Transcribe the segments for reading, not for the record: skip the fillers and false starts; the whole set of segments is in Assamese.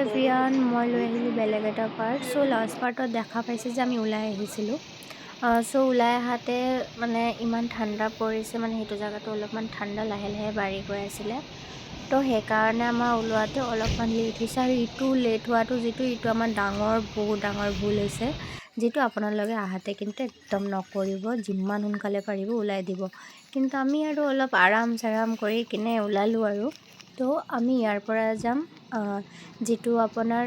এভৰিৱান, মই লৈ আহিলোঁ বেলেগ এটা পাৰ্ট। লাষ্ট পাৰ্টত দেখা পাইছে যে আমি ওলাই আহিছিলোঁ। ওলাই আহাতে মানে ইমান ঠাণ্ডা পৰিছে, মানে সেইটো জেগাটো অলপমান ঠাণ্ডা লাহে লাহে বাঢ়ি গৈ আছিলে। সেইকাৰণে আমাৰ ওলোৱাতে অলপমান লেট হৈছে, আৰু ইটো লেট হোৱাটো ইটো আমাৰ বহুত ডাঙৰ ভুল হৈছে, যিটো আপোনালোকে আহাতে কিন্তু একদম নকৰিব। যিমান সোনকালে পাৰিব ওলাই দিব। কিন্তু আমি আৰু অলপ আৰাম কৰি কিনে ওলালোঁ আৰু। আমি ইয়াৰ পৰা যাম, যিটো আপোনাৰ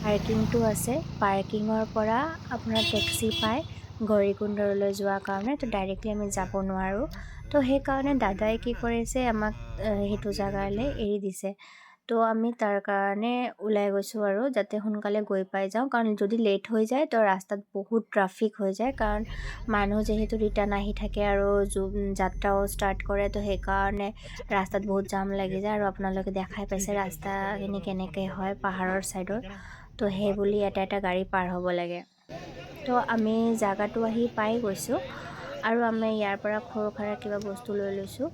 পাৰ্কিংটো আছে, পাৰ্কিঙৰ পৰা আপোনাৰ টেক্সি পায় গৌৰীকুণ্ডলৈ যোৱাৰ কাৰণে। ডাইৰেক্টলি আমি যাব নোৱাৰোঁ। সেইকাৰণে দাদাই কি কৰিছে, আমাক সেইটো জেগালৈ এৰি দিছে। আমি তাৰ কাৰণে ওলাই গৈছোঁ আৰু, যাতে সোনকালে গৈ পাই যাওঁ। কাৰণ যদি লেট হৈ যায় ৰাস্তাত বহুত ট্ৰাফিক হৈ যায়, কাৰণ মানুহ যিহেতু ৰিটাৰ্ণ আহি থাকে আৰু যাত্ৰাও ষ্টাৰ্ট কৰে। সেইকাৰণে ৰাস্তাত বহুত জাম লাগি যায়। আৰু আপোনালোকে দেখাই পাইছে ৰাস্তাখিনি কেনেকৈ হয় পাহাৰৰ ছাইডৰ। সেই বুলি এটা গাড়ী পাৰ হ'ব লাগে। আমি জাগাটো আহি পাই গৈছোঁ, আৰু আমি ইয়াৰ পৰা সৰু সুৰা কিবা বস্তু লৈ লৈছোঁ।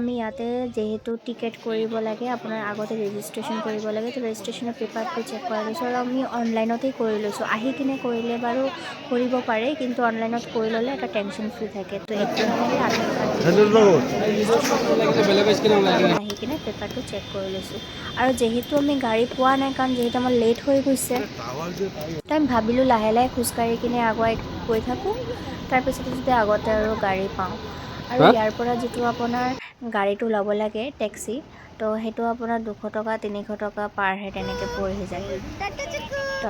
আমি ইয়াতে যিহেতু টিকেট কৰিব লাগে, আপোনাৰ আগতে ৰেজিষ্ট্ৰেশ্যন কৰিব লাগে। ৰেজিষ্ট্ৰেশ্যনৰ পেপাৰটো চেক কৰাই লৈছোঁ, আৰু আমি অনলাইনতেই কৰি লৈছোঁ। আহি কিনে কৰিলে বাৰু কৰিব পাৰে, কিন্তু অনলাইনত কৰি ল'লে এটা টেনশ্যন ফ্ৰী থাকে। এতিয়া লাহেকৈ আধাৰ কাৰ্ড আহি কিনে পেপাৰটো চেক কৰি লৈছোঁ। আৰু যিহেতু আমি গাড়ী পোৱা নাই, কাৰণ যিহেতু আমাৰ লেট হৈ গৈছে, আমি ভাবিলোঁ লাহে লাহে খোজকাঢ়ি কিনে আগুৱাই গৈ থাকোঁ, তাৰপিছতে যদি আগতে আৰু গাড়ী পাওঁ। আৰু ইয়াৰ পৰা যিটো আপোনাৰ গাড়ীটো ল'ব লাগে টেক্সি, সেইটো আপোনাৰ 200 টকা 300 টকা পাৰ হেড এনেকৈ পৰি যায়।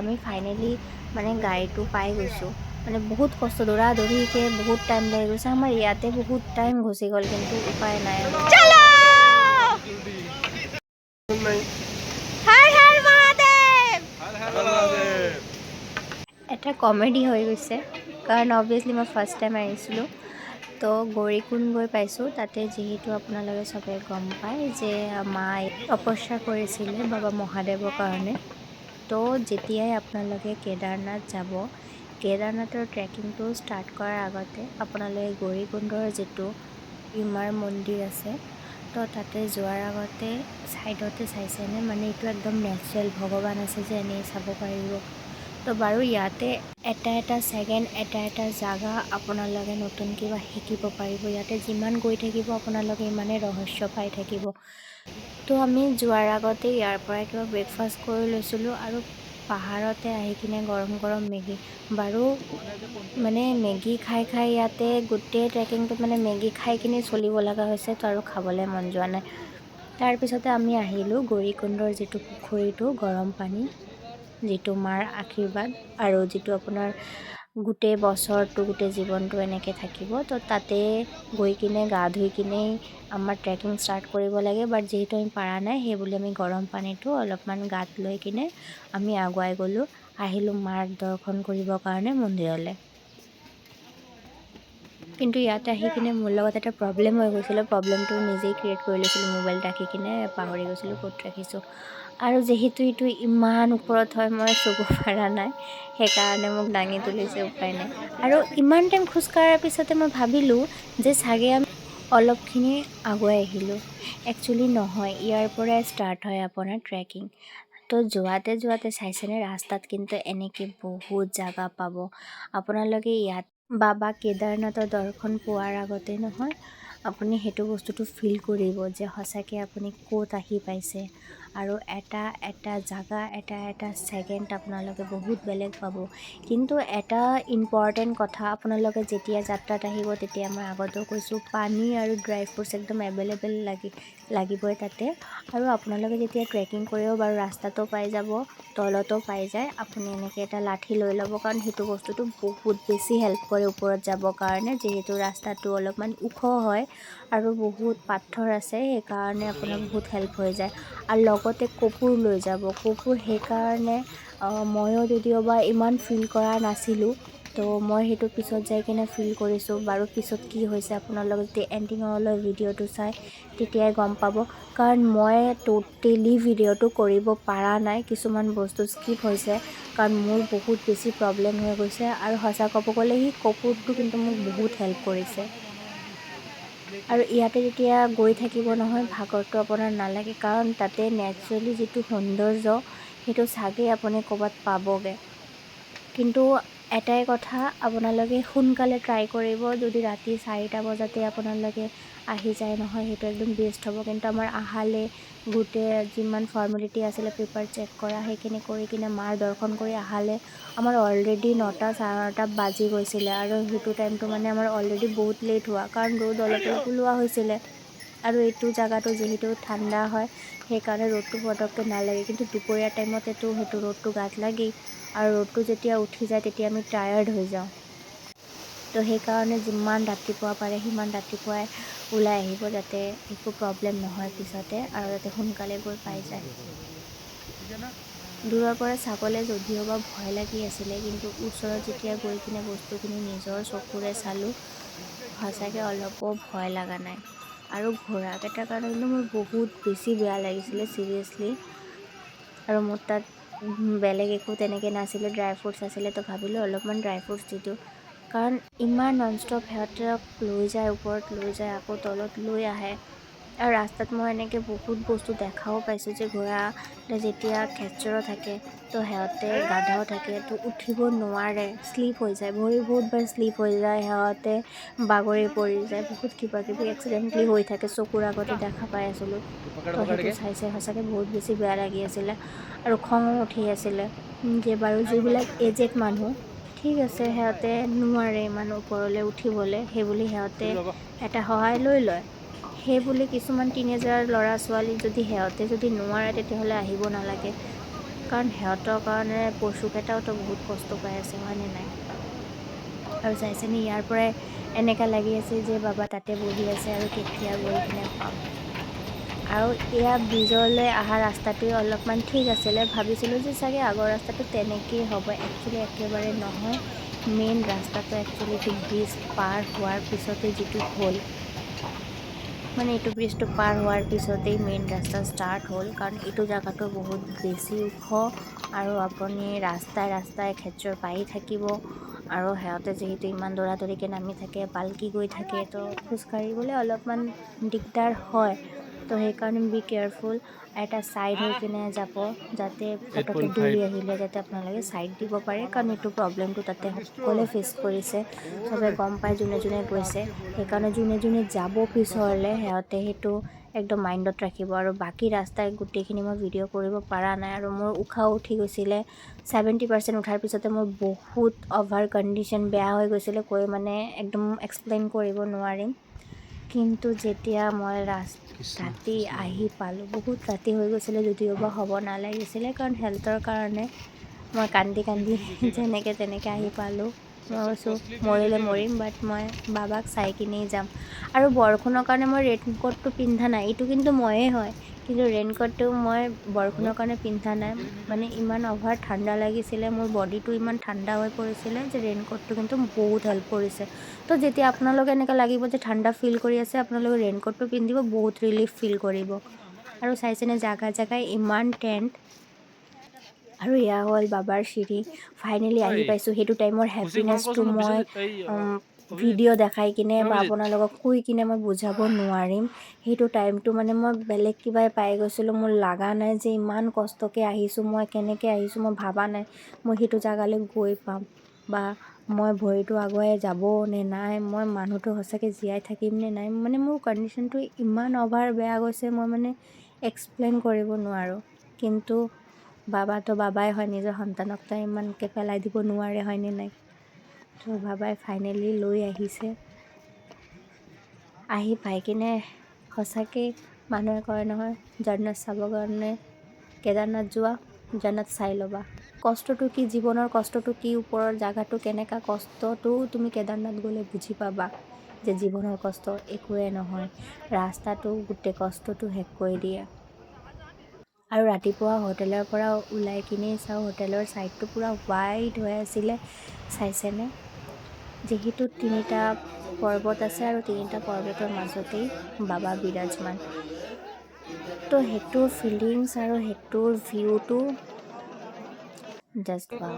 আমি ফাইনেলি মানে গাড়ীটো পাই গৈছোঁ। মানে বহুত কষ্ট, দৌৰিকৈ বহুত টাইম লাগি গৈছে। আমাৰ ইয়াতে বহুত টাইম গুচি গ'ল, কিন্তু উপায় নাই আৰু। এটা কমেডি হৈ গৈছে, কাৰণ অবভিয়াছলি মই ফাৰ্ষ্ট টাইম আহিছিলোঁ। গৌৰীকুণ্ড গৈ পাইছোঁ। তাতে যিহেতু আপোনালোকে চবে গম পায় যে মায়ে তপস্যা কৰিছিলে বাবা মহাদেৱৰ কাৰণে। যেতিয়াই আপোনালোকে কেদাৰনাথ যাব, কেদাৰনাথৰ ট্ৰেকিংটো ষ্টাৰ্ট কৰাৰ আগতে আপোনালোকে গৌৰীকুণ্ডৰ যিটো ভীমাৰ মন্দিৰ আছে, তাতে যোৱাৰ আগতে ছাইডতে চাইছেনে, মানে এইটো একদম নেচাৰেল ভগৱান আছে যে এনেই চাব পাৰিব। বাৰু ইয়াতে এটা ছেকেণ্ড, এটা জাগা আপোনালোকে নতুন কিবা শিকিব পাৰিব। ইয়াতে যিমান গৈ থাকিব আপোনালোকে ইমানেই ৰহস্য পাই থাকিব। আমি যোৱাৰ আগতে ইয়াৰ পৰাই কিবা ব্ৰেকফাষ্ট কৰি লৈছিলোঁ, আৰু পাহাৰতে আহি কিনে গৰম গৰম মেগী, বাৰু মানে মেগী খাই ইয়াতে গোটেই ট্ৰেকিংটোত মানে মেগী খাই কিনে চলিব লগা হৈছে। আৰু খাবলৈ মন যোৱা নাই। তাৰপিছতে আমি আহিলোঁ গৌৰীকুণ্ডৰ যিটো পুখুৰীটো, গৰম পানী, যিটো মাৰ আশীৰ্বাদ, আৰু যিটো আপোনাৰ গোটেই বছৰটো গোটেই জীৱনটো এনেকৈ থাকিব। তাতে গৈ কিনে গা ধুই কিনেই আমাৰ ট্ৰেকিং ষ্টাৰ্ট কৰিব লাগে। বাট যিহেতু আমি পাৰা নাই, সেইবুলি আমি গৰম পানীটো অলপমান গাত লৈ কিনে আমি আগুৱাই গ'লোঁ, আহিলোঁ মাৰ দৰ্শন কৰিবৰ কাৰণে মন্দিৰলৈ। কিন্তু ইয়াতে আহি কিনে মোৰ লগত এটা প্ৰব্লেম হৈ গৈছিলে। প্ৰব্লেমটো নিজেই ক্ৰিয়েট কৰি লৈছিলোঁ। মোবাইল ৰাখি কিনে পাহৰি গৈছিলোঁ ক'ত ৰাখিছোঁ। আৰু যিহেতু এইটো ইমান ওপৰত হয়, মই চুব পৰা নাই, সেইকাৰণে মোক দাঙি তুলিছে, উপায় নাই। আৰু ইমান টাইম খোজকঢ়াৰ পিছতে মই ভাবিলোঁ যে চাগে আমি অলপখিনি আগুৱাই আহিলোঁ। একচুৱেলি নহয়, ইয়াৰ পৰাই ষ্টাৰ্ট হয় আপোনাৰ ট্ৰেকিং। যোৱাতে চাইছেনে, ৰাস্তাত কিন্তু এনেকৈ বহুত জাগা পাব আপোনালোকে। ইয়াত বাবা কেদাৰনাথৰ দৰ্শন পোৱাৰ আগতে নহয়, আপুনি সেইটো বস্তুটো ফিল কৰিব যে সঁচাকৈ আপুনি ক'ত আহি পাইছে। আৰু এটা জাগা, এটা ছেকেণ্ড আপোনালোকে বহুত বেলেগ পাব। কিন্তু এটা ইম্পৰ্টেণ্ট কথা, আপোনালোকে যেতিয়া যাত্ৰাত আহিব, তেতিয়া মই আগতেও কৈছোঁ, পানী আৰু ড্ৰাই ফ্ৰুটছ একদম এভেইলেবল লাগিবই তাতে। আৰু আপোনালোকে যেতিয়া ট্ৰেকিং কৰিব, বাৰু ৰাস্তাতো পাই যাব, তলতো পাই যায়। আপুনি এনেকৈ এটা লাঠি লৈ ল'ব, কাৰণ সেইটো বস্তুটো বহুত বেছি হেল্প কৰে ওপৰত যাবৰ কাৰণে। যিহেতু ৰাস্তাটো অলপমান ওখ হয় আৰু বহুত পাথৰ আছে, সেইকাৰণে আপোনাৰ বহুত হেল্প হৈ যায়। আৰু লগতে কপোৰ লৈ যাব। কপোৰ সেইকাৰণে ময়ো যদিওবা ইমান ফিল কৰা নাছিলোঁ, মই সেইটো পিছত যাই কিনে ফিল কৰিছোঁ। বাৰু পিছত কি হৈছে আপোনালোকে যদি এণ্ডিঙলৈ ভিডিঅ'টো চাই তেতিয়াই গম পাব, কাৰণ মই টোটেলি ভিডিঅ'টো কৰিব পৰা নাই। কিছুমান বস্তু স্কিপ হৈছে, কাৰণ মোৰ বহুত বেছি প্ৰব্লেম হৈ গৈছে। আৰু সঁচা ক'ব গ'লে সেই কপোৰটো কিন্তু মোক বহুত হেল্প কৰিছে। আৰু ইয়াতে যেতিয়া গৈ থাকিব নহয় ভাগৰটো আপোনাৰ নালাগে, কাৰণ তাতে নেচাৰেলি যিটো সৌন্দৰ্য সেইটো চাগে আপুনি ক'ৰবাত পাবগৈ। কিন্তু এটাই কথা, আপোনালোকে সোনকালে ট্ৰাই কৰিব। যদি ৰাতি 4টা বজাতে আপোনালোকে আহি যায় নহয়, সেইটো একদম বেষ্ট হ'ব। কিন্তু আমাৰ আহালে গোটেই যিমান ফৰ্মেলিটি আছিলে পেপাৰ চেক কৰা, সেইখিনি কৰি কিনে মাৰ দৰ্শন কৰি আহালে আমাৰ অলৰেডি 9টা 9:30 বাজি গৈছিলে। আৰু সেইটো টাইমটো মানে আমাৰ অলৰেডি বহুত লেট হোৱা, কাৰণ ৰ'দ অলপ অলপ ওলোৱা হৈছিলে। আৰু এইটো জেগাটো যিহেতু ঠাণ্ডা হয়, সেইকাৰণে ৰ'দটো পটককৈ নালাগে। কিন্তু দুপৰীয়া টাইমতেতো সেইটো ৰ'দটো গাত লাগেই, আৰু ৰ'দটো যেতিয়া উঠি যায় তেতিয়া আমি টায়াৰ্ড হৈ যাওঁ। তো সেইকাৰণে যিমান ৰাতিপুৱা পাৰে সিমান ৰাতিপুৱাই ওলাই আহিব, যাতে একো প্ৰব্লেম নহয় পিছতে, আৰু যাতে সোনকালে গৈ পাই যায়। দূৰৰ পৰা চাবলৈ যদিওবা ভয় লাগি আছিলে, কিন্তু ওচৰত যেতিয়া গৈ কিনে বস্তুখিনি নিজৰ চকুৰে চালোঁ, সঁচাকৈ অলপো ভয় লগা নাই। আৰু ঘোঁৰাকেইটাৰ কাৰণে কিন্তু মোৰ বহুত বেছি বেয়া লাগিছিলে চিৰিয়াছলি। আৰু মোৰ তাত বেলেগ একো তেনেকৈ নাছিলে, ড্ৰাই ফ্ৰুটছ আছিলে। তো ভাবিলোঁ অলপমান ড্ৰাই ফ্ৰুটছ দি দিওঁ, কাৰণ ইমান নন ষ্টপ সিহঁতক লৈ যায়, ওপৰত লৈ যায় আকৌ তলত লৈ আহে। আৰু ৰাস্তাত মই এনেকৈ বহুত বস্তু দেখাও পাইছোঁ যে ঘোঁৰা যেতিয়া খেচৰ থাকে, তো সিহঁতে গাধাও থাকে, তো উঠিব নোৱাৰে, শ্লিপ হৈ যায়, ভৰি বহুতবাৰ শ্লিপ হৈ যায়, সিহঁতে বাগৰি পৰি যায়, বহুত কিবা কিবি এক্সিডেণ্টলি হৈ থাকে, চকুৰ আগতে দেখা পাই আছিলোঁ। তো সেইটো চাইছে সঁচাকৈ বহুত বেছি বেয়া লাগি আছিলে, আৰু খঙো উঠি আছিলে যে বাৰু যিবিলাক এজেড মানুহ, ঠিক আছে সিহঁতে নোৱাৰে ইমান ওপৰলৈ উঠিবলৈ, সেইবুলি সিহঁতে এটা সহায় লৈ লয়। সেইবুলি কিছুমান টিনেজাৰ ল'ৰা ছোৱালী সিহঁতে যদি নোৱাৰে তেতিয়াহ'লে আহিব নালাগে, কাৰণ সিহঁতৰ কাৰণে পশুকেইটাওতো বহুত কষ্ট পাই আছে, হয়নে নাই? আৰু চাইছেনে, ইয়াৰ পৰাই এনেকুৱা লাগি আছে যে বাবা তাতে বহি আছে আৰু কেতিয়া গৈ কিনে পাম। আৰু এয়া ব্ৰিজলৈ অহা ৰাস্তাটোৱে অলপমান ঠিক আছিলে, ভাবিছিলোঁ যে চাগে আগৰ ৰাস্তাটো তেনেকেই হ'ব। একচুৱেলি একেবাৰে নহয়, মেইন ৰাস্তাটো একচুৱেলি এইটো ব্ৰিজ পাৰ হোৱাৰ পিছতে যিটো হ'ল, মানে এইটো ব্ৰিজটো পাৰ হোৱাৰ পিছতেই মেইন ৰাস্তা ষ্টাৰ্ট হ'ল। কাৰণ এইটো জেগাটো বহুত বেছি ওখ, আৰু আপুনি ৰাস্তাই ৰাস্তাই খেচৰ পায়ে থাকিব। আৰু সিহঁতে যিহেতু ইমান দৌৰাদৌৰিকৈ নামি থাকে, পালকি গৈ থাকে, তো খোজকাঢ়িবলৈ অলপমান দিগদাৰ হয়। তো সেইকাৰণে বি কেয়াৰফুল, এটা ছাইড হৈ কিনে যাব, যাতে ফটককৈ দৌৰি আহিলে যাতে আপোনালোকে ছাইড দিব পাৰে, কাৰণ এইটো প্ৰব্লেমটো তাতে সকলোৱে ফেচ কৰিছে, চবে গম পায় যোনে যোনে গৈছে। সেইকাৰণে যোনে যোনে যাব পিছৰলৈ সিহঁতে সেইটো একদম মাইণ্ডত ৰাখিব। আৰু বাকী ৰাস্তাই গোটেইখিনি মই ভিডিঅ' কৰিব পৰা নাই, আৰু মোৰ উশাহ উঠি গৈছিলে। 70% উঠাৰ পিছতে মোৰ বহুত অভাৰ কণ্ডিশ্যন বেয়া হৈ গৈছিলে, কৈ মানে একদম এক্সপ্লেইন কৰিব নোৱাৰিম। কিন্তু যেতিয়া মই ৰাতি আহি পালোঁ, বহুত ৰাতি হৈ গৈছিলে, যদিওবা হ'ব নালাগিছিলে, কাৰণ হেল্থৰ কাৰণে মই কান্দি কান্দি যেনেকৈ তেনেকৈ আহি পালোঁ। মই কৈছোঁ মৰিলে মৰিম, বাট মই বাবাক চাই কিনেই যাম। আৰু বৰষুণৰ কাৰণে মই ৰেইনকোটটো পিন্ধা নাই, এইটো কিন্তু ময়ে হয়, কিন্তু ৰেইনকোটটো মই বৰষুণৰ কাৰণে পিন্ধা নাই। মানে ইমান অভাৰ ঠাণ্ডা লাগিছিলে, মোৰ বডিটো ইমান ঠাণ্ডা হৈ পৰিছিলে যে ৰেইনকোটটো কিন্তু বহুত হেল্প কৰিছে। তো যেতিয়া আপোনালোকে এনেকুৱা লাগিব যে ঠাণ্ডা ফিল কৰি আছে, আপোনালোকে ৰেইনকোটটো পিন্ধিব, বহুত ৰিলিফ ফিল কৰিব। আৰু চাইছেনে জেগাই জেগাই ইমান টেণ্ট। আৰু এয়া হ'ল বাবাৰ চিৰি, ফাইনেলি আহি পাইছোঁ। সেইটো টাইমৰ হেপিনেছটো মই ভিডিঅ' দেখাই কিনে বা আপোনালোকক কৈ কিনে মই বুজাব নোৱাৰিম। সেইটো টাইমটো মানে মই বেলেগ কিবাই পাই গৈছিলোঁ, মোৰ লগা নাই যে ইমান কষ্টকৈ আহিছোঁ, মই কেনেকৈ আহিছোঁ মই ভাবা নাই মই সেইটো জেগালৈ গৈ পাম, বা মই ভৰিটো আগুৱাই যাব নে নাই, মই মানুহটো সঁচাকৈ জীয়াই থাকিম নে নাই। মানে মোৰ কণ্ডিশ্যনটো ইমান অভাৰ বেয়া গৈছে, মই মানে এক্সপ্লেইন কৰিব নোৱাৰোঁ। কিন্তু বাবাতো বাবাই হয়, নিজৰ সন্তানকতো ইমানকৈ পেলাই দিব নোৱাৰে, হয়নে নাই? তো বাবাই ফাইনেলি লৈ আহিছে। আহি পাই কিনে সঁচাকৈ মানুহে কয় নহয়, জান্নাত চাবৰ কাৰণে কেদাৰনাথ যোৱা, জান্নাত চাই ল'বা। কষ্টটো কি, জীৱনৰ কষ্টটো কি, ওপৰৰ জেগাটো কেনেকুৱা, কষ্টটো তুমি কেদাৰনাথ গ'লে বুজি পাবা যে জীৱনৰ কষ্ট একোৱে নহয়, ৰাস্তাটো গোটেই কষ্টটো শেষ কৰি দিয়ে। আৰু ৰাতিপুৱা হোটেলৰ পৰা ওলাই কিনে চাওঁ, হোটেলৰ ছাইডটো পূৰা ৱাইড হৈ আছিলে, চাইছেনে? যিহেতু 3টা পৰ্বত আছে, আৰু 3টা পৰ্বতৰ মাজতেই বাবা বিৰাজমান। তো সেইটোৰ ফিলিংছ আৰু সেইটোৰ ভিউটো জাষ্ট ৱাও।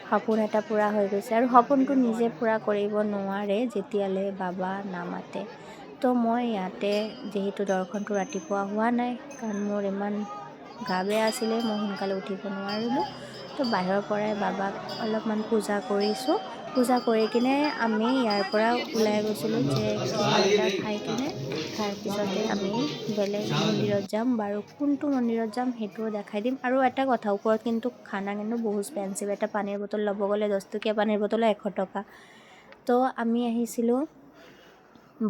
সপোন এটা পূৰা হৈ গৈছে। আৰু সপোনটো নিজে পূৰা কৰিব নোৱাৰে যেতিয়ালৈ বাবা নামাতে। তো মই ইয়াতে যিহেতু দৰ্শনটো ৰাতিপুৱা হোৱা নাই, কাৰণ মোৰ ইমান গা বেয়া আছিলে, মই সোনকালে উঠিব নোৱাৰিলোঁ। তো বাহিৰৰ পৰাই বাবাক অলপমান পূজা কৰিছোঁ। পূজা কৰি কিনে আমি ইয়াৰ পৰা ওলাই গৈছিলোঁ যে কিবা এটা খাই কিনে তাৰপিছতে আমি বেলেগ মন্দিৰত যাম। বাৰু কোনটো মন্দিৰত যাম সেইটোও দেখাই দিম। আৰু এটা কথা, ওপৰত কিন্তু খানা কিন্তু বহুত এক্সপেঞ্চিভ। এটা পানীৰ বটল ল'ব গ'লে 10 টকীয়া পানীৰ বটলো 100 টকা। তো আমি আহিছিলোঁ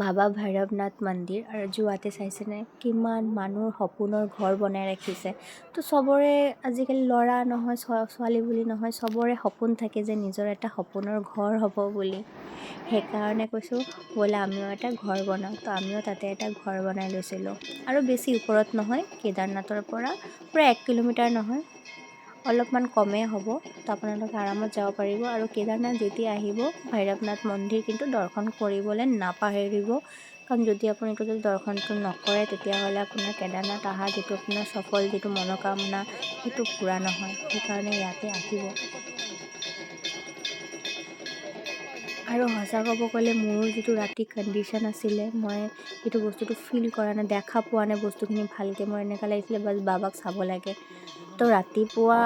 বাবা ভৈৰৱনাথ মন্দিৰ। আৰু যোৱাতে চাইছেনে কিমান মানুহ সপোনৰ ঘৰ বনাই ৰাখিছে। তো চবৰে আজিকালি ল'ৰা নহয় ছোৱালী বুলি নহয়, চবৰে সপোন থাকে যে নিজৰ এটা সপোনৰ ঘৰ হ'ব বুলি। সেইকাৰণে কৈছোঁ ব'লা আমিও এটা ঘৰ বনাওঁ। তো আমিও তাতে এটা ঘৰ বনাই লৈছিলোঁ। আৰু বেছি ওপৰত নহয়, কেদাৰনাথৰ পৰা প্ৰায় 1 কিলোমিটাৰ নহয়, অলপমান কমেই হ'ব। তো আপোনালোকে আৰামত যাব পাৰিব। আৰু কেদাৰনাথ যেতিয়া আহিব, ভৈৰৱনাথ মন্দিৰ কিন্তু দৰ্শন কৰিবলৈ নাপাহৰিব। কাৰণ যদি আপুনি এইটো যদি দৰ্শনটো নকৰে, তেতিয়াহ'লে আপোনাৰ কেদাৰনাথ অহা যিটো আপোনাৰ সফল যিটো মনোকামনা, সেইটো পূৰা নহয়। সেইকাৰণে ইয়াতে আহিব। আৰু সঁচা ক'ব গ'লে মোৰো যিটো ৰাতি কণ্ডিশ্যন আছিলে, মই সেইটো বস্তুটো ফিল কৰা নাই, দেখা পোৱা নাই বস্তুখিনি ভালকৈ। মোৰ এনেকুৱা লাগিছিলে বাছ বাবাক চাব লাগে। তো ৰাতিপুৱা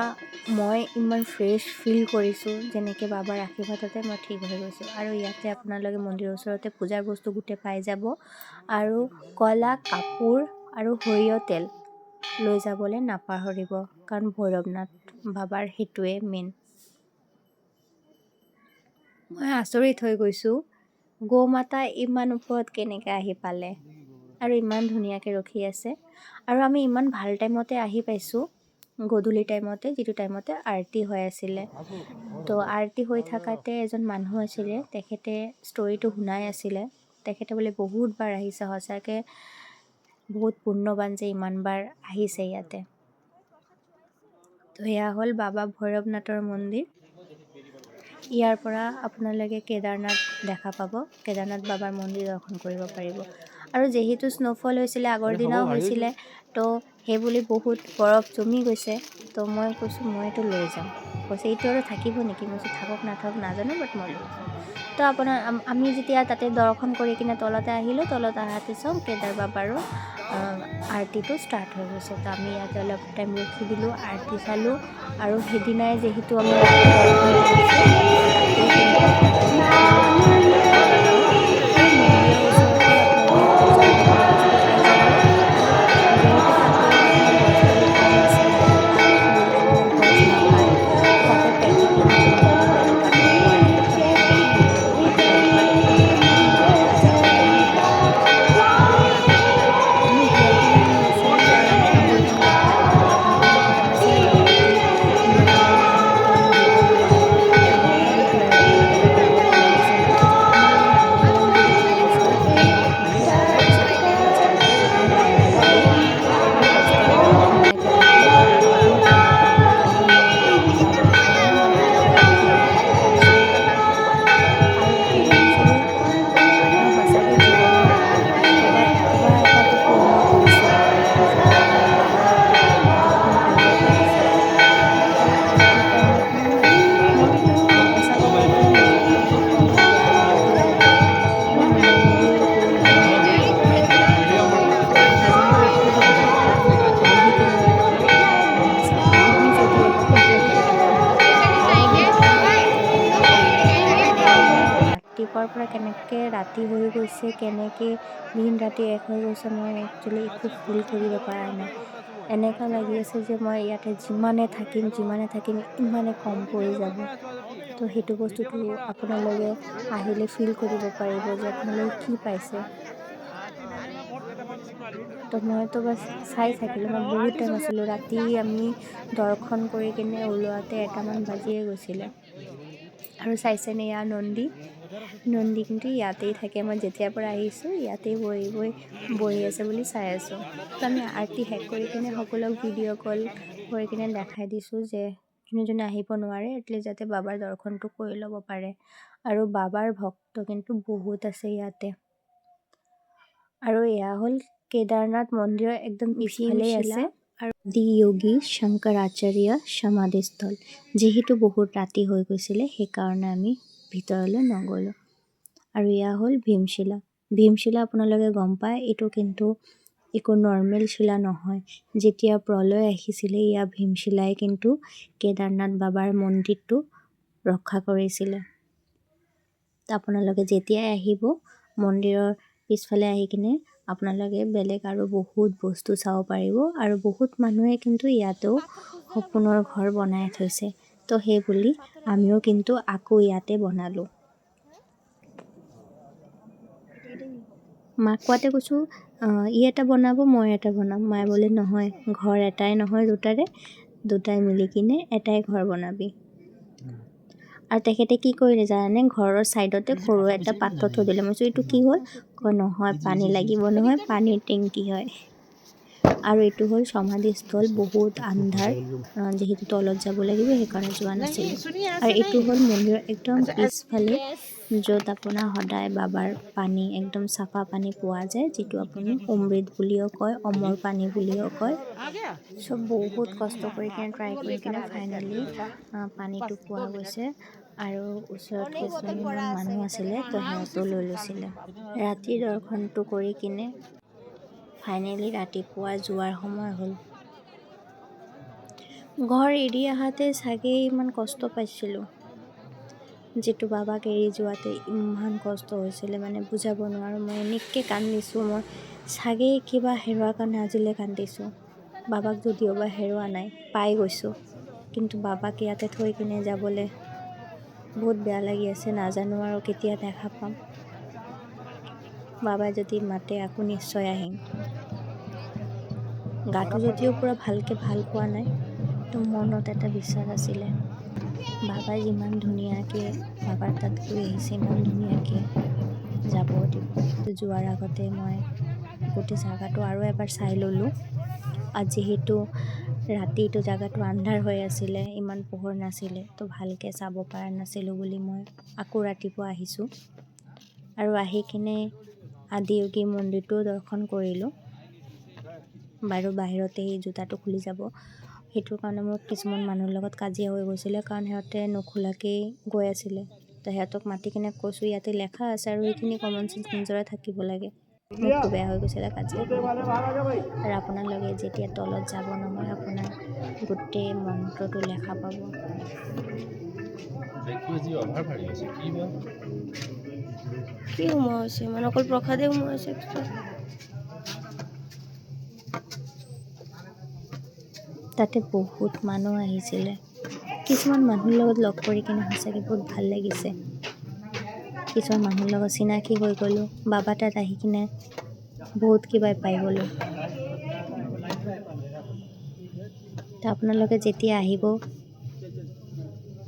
মই ইমান ফ্ৰেছ ফিল কৰিছোঁ, যেনেকৈ বাবাৰ আশীৰ্বাদতে মই ঠিক হৈ গৈছোঁ। আৰু ইয়াতে আপোনালোকে মন্দিৰৰ ওচৰতে পূজাৰ বস্তু গোটেই পাই যাব। আৰু কলা কাপোৰ আৰু সৰিয়হ তেল লৈ যাবলৈ নাপাহৰিব, কাৰণ ভৈৰৱনাথ বাবাৰ সেইটোৱে মেইন। মই আচৰিত হৈ গৈছোঁ, গৌ মাতা ইমান ওপৰত কেনেকৈ আহি পালে আৰু ইমান ধুনীয়াকৈ ৰখি আছে। আৰু আমি ইমান ভাল টাইমতে আহি পাইছোঁ, গধূলি টাইমতে, যিটো টাইমতে আৰতি হৈ আছিলে। তো আৰতি হৈ থাকাতে এজন মানুহ আছিলে, তেখেতে ষ্টৰিটো শুনাই আছিলে। তেখেতে বোলে বহুত বাৰ আহিছে, সঁচাকৈ বহুত পুণ্যৱান যে ইমানবাৰ আহিছে ইয়াতে। তো এয়া হ'ল বাবা ভৈৰৱনাথৰ মন্দিৰ। ইয়াৰ পৰা আপোনালোকে কেদাৰনাথ দেখা পাব, কেদাৰনাথ বাবাৰ মন্দিৰ দৰ্শন কৰিব পাৰিব। আৰু যিহেতু স্ন'ফল হৈছিলে, আগৰ দিনাও হৈছিলে, তো সেইবুলি বহুত বৰফ জমি গৈছে। তো মই কৈছোঁ মই এইটো লৈ যাম। কৈছে এইটো আৰু থাকিব নেকি? মই কৈছোঁ থাকক নাথাকক নাজানো, বাট মই লৈ যাম। তো আমি যেতিয়া তাতে দৰ্শন কৰি কিনে তলতে আহিলোঁ, তলত অহাৰ পিছত কেদাৰ বাবাৰো আৰতিটো ষ্টাৰ্ট হৈ গৈছে। তো আমি ইয়াতে অলপ টাইম ৰখি দিলোঁ, আৰতি চালোঁ। আৰু সেইদিনাই যিহেতু আমি ৰাতি দৰ্শন কৰিছোঁ, তাতেই কিন্তু আপোনালোকে ফুল আৰতি পাই যাব। আৰু মন্দিৰৰ ওচৰতে আপোনালোকে পূজাৰ গোটেই বস্তু পাই যাব। আৰু যিহেতু তাতে আপোনাৰ গছবোৰ কম আছে, তাত ফুলৰ মানে গছ নাপায়, তো তাতে পেকেটিং যোনবিলাক ব্যৱহাৰ কৰে ৱাটাৰ, তো আপোনালোকে সেইবোৰ দি থৈ দিব মন্দিৰত, নহ'লে পূজা কৰিব নালাগে। আমি ভুলতো লাগি গৈছোঁ, কাৰণ ফুলবোৰ দেখা দৰ্শন কৰিব পৰা নাছিলোঁ। লগতে ধুনীয়াকৈ দৰ্শনটো আমি দিব নোৱাৰিলোঁ, আৰু দুৱাৰটো বন্ধ কৰি থৈ দিছিলে। আপোনালোকে আহিব যদি পাৰিছে, তেতিয়াহ'লে কিন্তু ইয়াতে পূজা কৰা যিহেতু আপোনাৰ ভাল লাগিব। আৰু কষ্টৰে ধুনীয়াকৈ আহি বাবাক দৰ্শন কৰিব পাৰিব। কিন্তু মই যাবৰ কাৰণে মই ৰাতিপুৱাই উঠি কিনে আহিছোঁ। আৰু এতিয়া ভাবিছিলোঁ মই সঁচাকৈ জীৱনত কিবা এটাতো পূৰ্ণ কৰিছোঁ, যে মই বাবাৰ দৰ্শন কৰিব পাৰিছোঁ। আৰু আৰতি টাইমত মই সঁচা ক'ব গ'লে নিজকে বহুত কমেই বেয়া লাগে যে ইমান মন্দিৰ গৈ ইমান দূৰৰ পৰা ভজন কৰিবতো বহুত ভাল, কাৰণ বহি কিনে এনেকৈ ভগৱানক চাব। আমি যদি অলপমান বহি থাকিব ভালো নালাগে, তেতিয়াহ'লে কৰিব নোৱাৰোঁ। আৰু মই ৰাতিপুৱাৰ পৰা কেনেকৈ ৰাতি হৈ গৈছে, কেনেকৈ দিন ৰাতি এক হৈ গৈছে, মই একচুৱেলি একো ফিল কৰিব পৰা নাই। এনেকুৱা লাগি আছে যে মই ইয়াতে যিমানে থাকিম ইমানে কম পৰি যাব। তো সেইটো বস্তুটো আপোনালোকে আহিলে ফিল কৰিব পাৰিব যে আপোনালোকে কি পাইছে। তো মইতো বাছ চাই থাকিলোঁ, মই বহুত টাইম আছিলোঁ। ৰাতি আমি দৰ্শন কৰি কিনে ওলোৱাতে 1টামান বাজিয়ে গৈছিলে। আৰু চাইছেনে এয়া নন্দী কিন্তু ইয়াতেই থাকে। মই যেতিয়াৰ পৰা আহিছোঁ ইয়াতেই বহি আছে বুলি চাই আছোঁ। তো আমি আৰতি শেষ কৰি কিনে সকলোক ভিডিঅ' কল কৰি কিনে দেখাই দিছোঁ যে যোনে আহিব নোৱাৰে এটলিষ্ট যাতে বাবাৰ দৰ্শনটো কৰি ল'ব পাৰে। আৰু বাবাৰ ভক্ত কিন্তু বহুত আছে ইয়াতে। আৰু এয়া হ'ল কেদাৰনাথ মন্দিৰৰ একদম পিছফালেই আছে। আৰু দি যোগী শংকৰাচাৰ্য সমাধিস্থল। যিহেতু বহুত ৰাতি হৈ গৈছিলে সেইকাৰণে আমি ভিতৰলৈ নগ'লোঁ। আৰু এয়া হ'ল ভীমশিলা। ভীমশিলা আপোনালোকে গম পায় এইটো কিন্তু একো নৰ্মেল শিলা নহয়। যেতিয়া প্ৰলয় আহিছিলে এয়া ভীমশিলাই কিন্তু কেদাৰনাথ বাবাৰ মন্দিৰটো ৰক্ষা কৰিছিলে। আপোনালোকে যেতিয়াই আহিব মন্দিৰৰ পিছফালে আহি কিনে আপোনালোকে বেলেগ আৰু বহুত বস্তু চাব পাৰিব। আৰু বহুত মানুহে কিন্তু ইয়াতেও সপোনৰ ঘৰ বনাই থৈছে। তো সেই বুলি আমিও কিন্তু আকৌ ইয়াতে বনালোঁ। মাক কোৱাতে কৈছোঁ ই এটা বনাব মই এটা বনাম। মায়ে বোলে নহয়, ঘৰ এটাই নহয় দুটাই মিলি কিনে এটাই ঘৰ বনাবি। আৰু তেখেতে কি কৰিলে জানানে, ঘৰৰ ছাইডতে সৰু এটা পাত্ৰ থৈ দিলে। মই কৈছোঁ এইটো কি হ'ল? কয় নহয় পানী লাগিব নহয়, পানীৰ টেংকি হয়। আৰু এইটো হ'ল সমাধিস্থল, বহুত আন্ধাৰ, যিহেতু তলত যাব লাগিব সেইকাৰণে যোৱা নাছিলোঁ। আৰু এইটো হ'ল মন্দিৰৰ একদম পিছফালে য'ত আপোনাৰ সদায় বাবাৰ পানী একদম চাফা পানী পোৱা যায়, যিটো আপুনি অমৃত বুলিও কয়, অমৰ পানী বুলিও কয়। চব বহুত কষ্ট কৰি কিনে ট্ৰাই কৰি কিনে ফাইনেলি পানীটো পোৱা গৈছে। আৰু ওচৰত কিছুমান মানুহ আছিলে তো সিহঁতেও লৈ লৈছিলে। ৰাতি দৰ্শনটো কৰি কিনে ফাইনেলি ৰাতিপুৱা যোৱাৰ সময় হ'ল। ঘৰ এৰি অহাতে চাগে ইমান কষ্ট পাইছিলোঁ, যিটো বাবাক এৰি যোৱাতে ইমান কষ্ট হৈছিলে মানে বুজাব নোৱাৰোঁ। মই এনেকৈ কান্দিছোঁ, মই চাগে কিবা হেৰুৱাৰ কাৰণে আজিলৈ কান্দিছোঁ। বাবাক যদিওবা হেৰুৱা নাই, পাই গৈছোঁ, কিন্তু বাবাক ইয়াতে থৈ কিনে যাবলৈ বহুত বেয়া লাগি আছে। নাজানো আৰু কেতিয়া দেখা পাম। বাবাই যদি মাতে আকৌ নিশ্চয় আহিম। গাটো যদিও পূৰা ভালকৈ ভাল পোৱা নাই, তো মনত এটা বিশ্বাস আছিলে বাবাই যিমান ধুনীয়াকৈ বাবাৰ তাত গৈ আহিছে, ইমান ধুনীয়াকৈ যাব দিব। তো যোৱাৰ আগতে মই গোটেই জাগাটো আৰু এবাৰ চাই ল'লোঁ। আৰু যিহেতু ৰাতি এইটো জাগাটো আন্ধাৰ হৈ আছিলে, ইমান পোহৰ নাছিলে, তো ভালকৈ চাব পৰা নাছিলোঁ বুলি মই আকৌ ৰাতিপুৱা আহিছোঁ। আৰু আহি কিনে আদিয়োগী মন্দিৰটো দৰ্শন কৰিলোঁ। বাৰু বাহিৰতে এই জোতাটো খুলি যাব, সেইটোৰ কাৰণে মোৰ কিছুমান মানুহৰ লগত কাজিয়া হৈ গৈছিলে, কাৰণ সিহঁতে নোখোলাকেই গৈ আছিলে। তো সিহঁতক মাতি কিনে কৈছোঁ ইয়াতে লেখা আছে আৰু এইখিনি কমন চেঞ্চ নিজৰে থাকিব লাগে। মোকটো বেয়া হৈ গৈছিলে কাজিয়া কৰি। আৰু আপোনালোকে যেতিয়া তলত যাব নহয়, আপোনাৰ গোটেই মন্ত্ৰটো লেখা পাব। কি সোমোৱা হৈছে ইমান? অকল প্ৰসাদে সোমোৱা হৈছে। তাতে বহুত মানুহ আহিছিলে। কিছুমান মানুহৰ লগত লগ কৰি কিনে সঁচাকৈ বহুত ভাল লাগিছে। কিছুমান মানুহৰ লগত চিনাকি হৈ গ'লোঁ। বাবা তাত আহি কিনে বহুত কিবাই পাই গ'লোঁ। তো আপোনালোকে যেতিয়া আহিব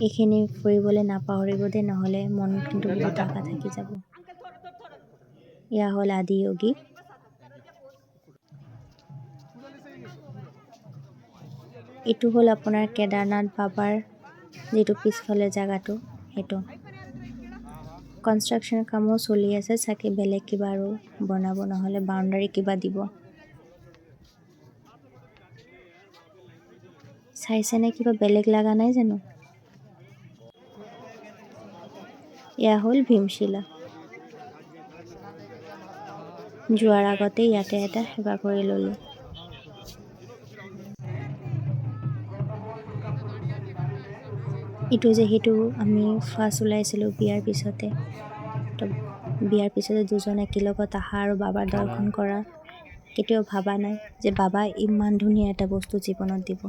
এইখিনি ফুৰিবলৈ নাপাহৰিব দেই, নহ'লে মনত কিন্তু বহুত আশা থাকি যাব। এয়া হ'ল আদিয়োগী। এইটো হ'ল আপোনাৰ কেদাৰনাথ বাবাৰ যিটো পিছফালে জেগাটো, সেইটো কনষ্ট্ৰাকশ্যনৰ কামো চলি আছে, চাগে বেলেগ কিবা আৰু বনাব, নহ'লে বাউণ্ডাৰী কিবা দিব। চাইছেনে কিবা বেলেগ লগা নাই জানো? এয়া হ'ল ভীমশিলা। যোৱাৰ আগতে ইয়াতে এটা সেৱা কৰি ল'লোঁ। এইটো যিহেতু আমি ফাৰ্ষ্ট ওলাইছিলোঁ বিয়াৰ পিছতে, তো বিয়াৰ পিছতে দুজন একেলগত অহা আৰু বাবাৰ দৰ্শন কৰা কেতিয়াও ভবা নাই যে বাবা ইমান ধুনীয়া এটা বস্তু জীৱনত দিব।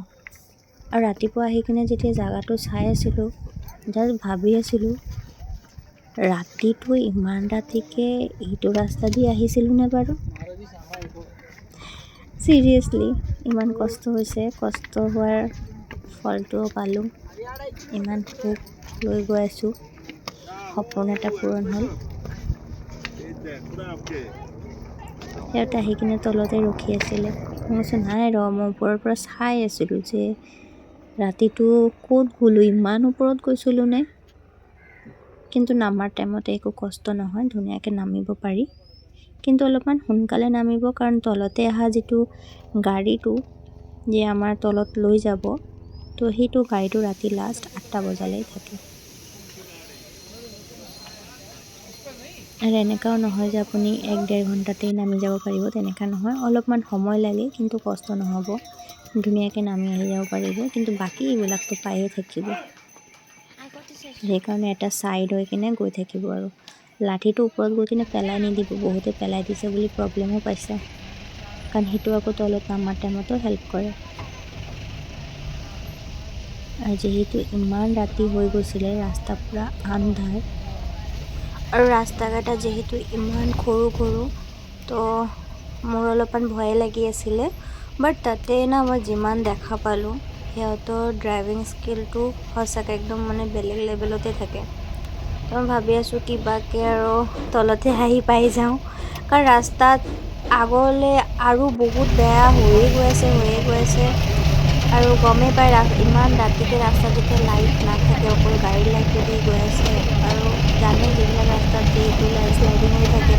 আৰু ৰাতিপুৱা আহি কিনে যেতিয়া জাগাটো চাই আছিলোঁ, জাষ্ট ভাবি আছিলোঁ ৰাতিটো ইমান ৰাতিকৈ এইটো ৰাস্তা দি আহিছিলোঁ নে বাৰু? চিৰিয়াছলি ইমান কষ্ট হৈছে, কষ্ট হোৱাৰ ফলটোও পালোঁ। ইমান সুখ লৈ গৈ আছোঁ, সপোন এটা পূৰণ হ'ল। সিহঁতে আহি কিনে তলতে ৰখি আছিলে। মই কৈছোঁ নাই ৰ, মই ওপৰৰ পৰা চাই আছিলোঁ যে ৰাতিটো ক'ত গ'লোঁ, ইমান ওপৰত গৈছিলোঁ নে? কিন্তু নামাৰ টাইমতে একো কষ্ট নহয়, ধুনীয়াকৈ নামিব পাৰি। কিন্তু অলপমান সোনকালে নামিব, কাৰণ তলতে অহা যিটো গাড়ীটো যে আমাৰ তলত লৈ যাব, তো সেইটো গাড়ীটো ৰাতি লাষ্ট 8টা বজালৈ থাকে। আৰু এনেকুৱাও নহয় যে আপুনি 1-1.5 ঘণ্টাতেই নামি যাব পাৰিব, তেনেকুৱা নহয়। অলপমান সময় লাগে কিন্তু কষ্ট নহ'ব, ধুনীয়াকৈ নামি আহি যাব পাৰিব। কিন্তু বাকী এইবিলাকতো পায়ে থাকিব, সেইকাৰণে এটা ছাইড হৈ কিনে গৈ থাকিব। আৰু লাঠিটো ওপৰত গৈ কিনে পেলাই নিদিব, বহুতে পেলাই দিছে বুলি প্ৰব্লেমো পাইছে, কাৰণ সেইটো আকৌ তলত নামাৰ টাইমতো হেল্প কৰে। আৰু যিহেতু ইমান ৰাতি হৈ গৈছিলে, ৰাস্তা পূৰা আন্ধাৰ, আৰু ৰাস্তা ঘাট যিহেতু ইমান সৰু সৰু, তো মোৰ অলপমান ভয়ে লাগি আছিলে। বাট তাতে না মই যিমান দেখা পালোঁ, সিহঁতৰ ড্ৰাইভিং স্কিলটো সঁচাকৈ একদম মানে বেলেগ লেভেলতে থাকে। তো মই ভাবি আছোঁ কিবাকৈ আৰু তলতে আহি পাই যাওঁ, কাৰণ ৰাস্তাত আগলৈ আৰু বহুত বেয়া হৈয়ে গৈ আছে। আৰু গমেই পায় ইমান ৰাতিকৈ ৰাস্তাত যেতিয়া লাইট নাথাকে, অকল গাড়ীৰ লাইটটো দি গৈ আছে। আৰু জানেই সেইবিলাক ৰাস্তাত যিহেতু লেণ্ডশ্লাইডিং হৈ থাকে,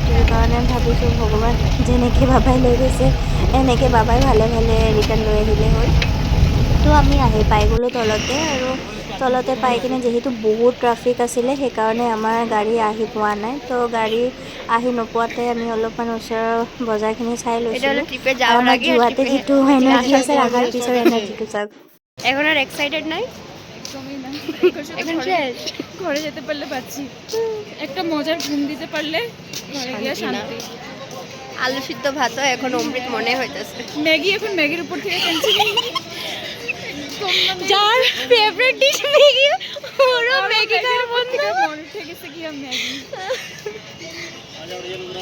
তো সেইকাৰণে ভাবিছোঁ ভগৱান যেনেকৈ বাবাই লৈ গৈছে এনেকৈ বাবাই ভালে ভালে ৰিটাৰ্ণ লৈ আহিলে হ'ল। তো আমি আহি পাই গ'লোঁ তলতে, আৰু তলতে পাই কিনে যিহেতু বহুত ট্ৰাফিক আছিলে, সেইকাৰণে আমাৰ গাড়ী আহি পোৱা নাই। তো গাড়ী আহি নোপোৱাতে আমি অলপমান ওচৰৰ বজাৰখিনি চাই লৈছিলোঁ। আৰু আমাৰ যোৱাতে যিটো এনাৰ্জি আছে, আহাৰ পিছৰ এনার্জিটো চাওক। এখন আর এক্সাইটেড নাই? একদমই না। এখন ঘরে যেতে পারলে পাচ্ছি, একটা মজার ঘুম দিতে পারলে ঘরে গিয়ে শান্তি। আলু সিদ্ধ ভাতও এখন অমৃত মনে হইতেছে। ম্যাগি, এখন ম্যাগির উপর থেকে টানছি। যার ফেভারিট ডিশ ম্যাগি, পুরো ম্যাগি খাওয়া বন্ধ। মনে উঠে গেছে কি ম্যাগি,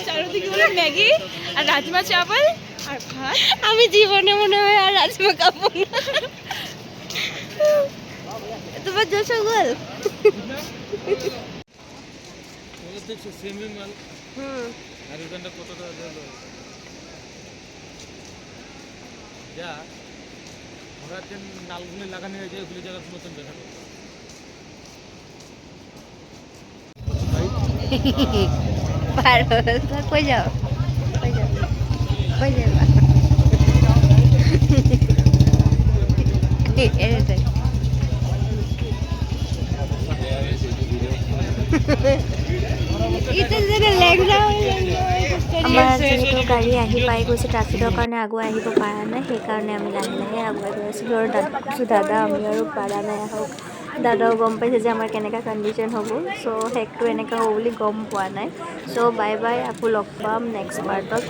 চারিদিকে বলে ম্যাগি আর রাজমা চাওয়াল আর ভাত। আমি জীবনে মনে হয় আর রাজমা খাবো না। তোমার জসগোল নালগুলি লাগানো হয়েছে, ওগুলি জায়গার মতন দেখা কই যাও, কই যাবা? আমাৰ যিহেতু গাড়ী আহি পাই গৈছে, ট্ৰাফিকৰ কাৰণে আগুৱাই আহিব পৰা নাই, সেইকাৰণে আমি লাহে লাহে আগুৱাই গৈ আছিলোঁ। আৰু দাদা আমি আৰু পাৰা নাই আহক। দাদাও গম পাইছে যে আমাৰ কেনেকুৱা কণ্ডিশ্যন হ'ব, চ' শেষটো এনেকুৱা হ'ব বুলি গম পোৱা নাই। চ' বাই বাই, আকৌ লগ পাম নেক্সট পাৰ্টত।